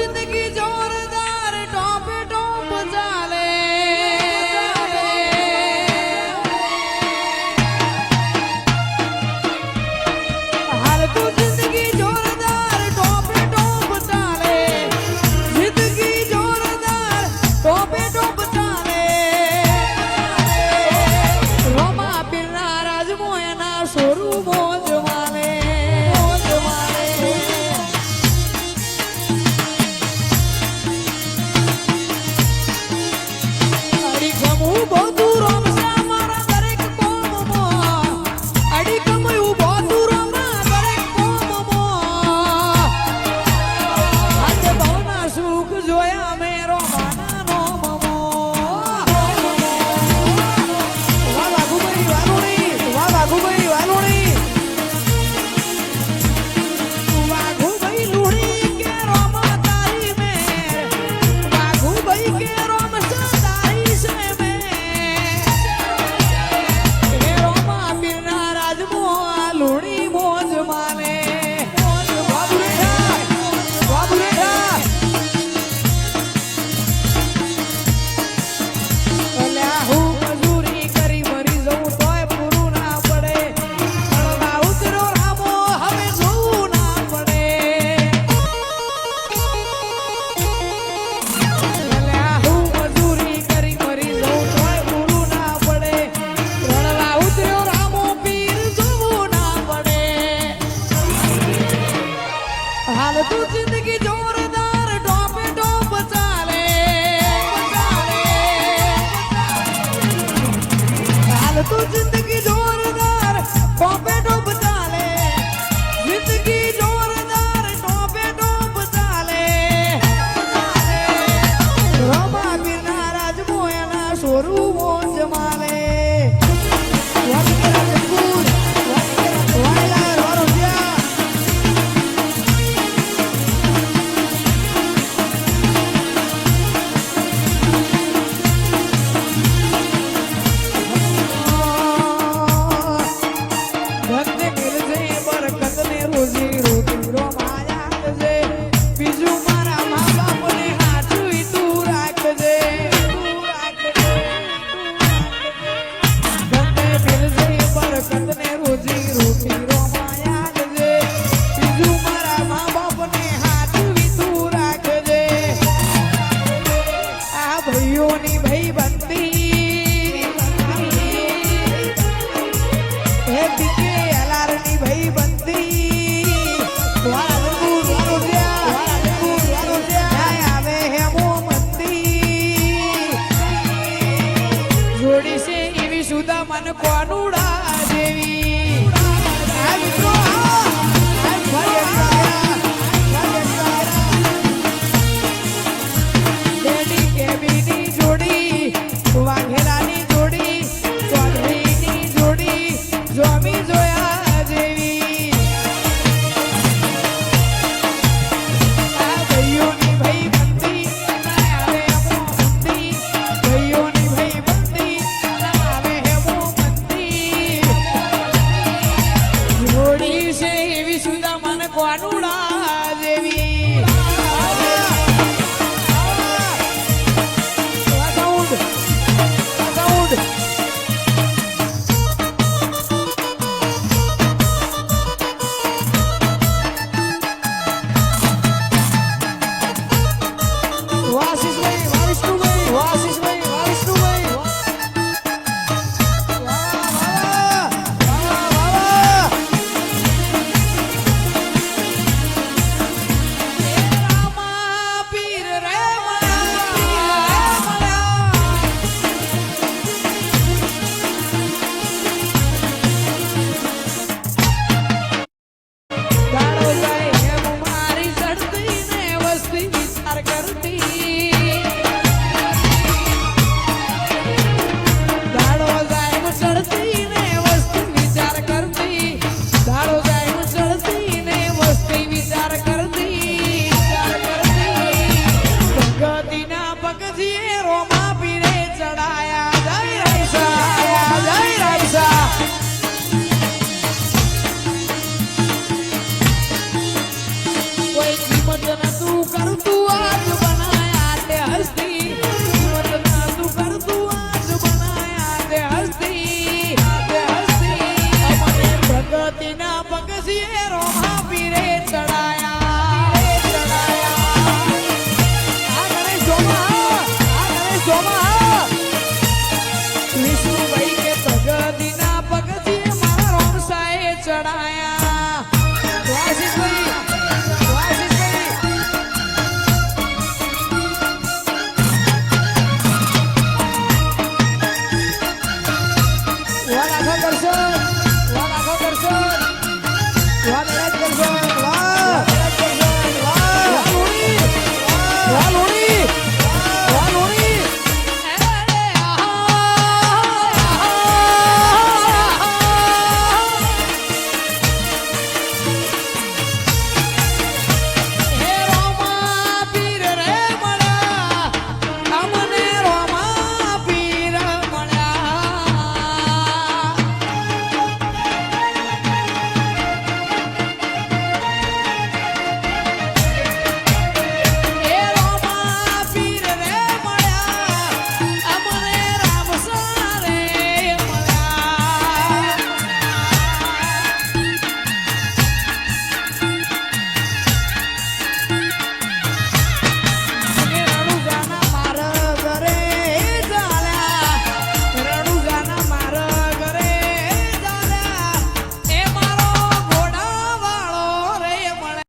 जिंदगी जोरदार top top चाले हाल तू जिंदगी जोरदार टॉप टॉप चाले जिंदगी जोरदार टॉप टॉप चाले रोमा पिना राज मोयना सोरू मोज माले तू जिंदगी जोरदार टॉप टॉप चाले हाल तू जिंदगी जोरदार टॉप टॉप चाले जिंदगी जोरदार टॉप टॉप चाले रोमा बिना राज मोयना सोरू मोज माले मन कोनुड़ा देवी जोड़ी वाघेरानी जोड़ी चौधरी जोड़ी जोमी जोया देवी भाइयों नी भाई बंदी भाइयों नी भाई बंदी મારું તું આ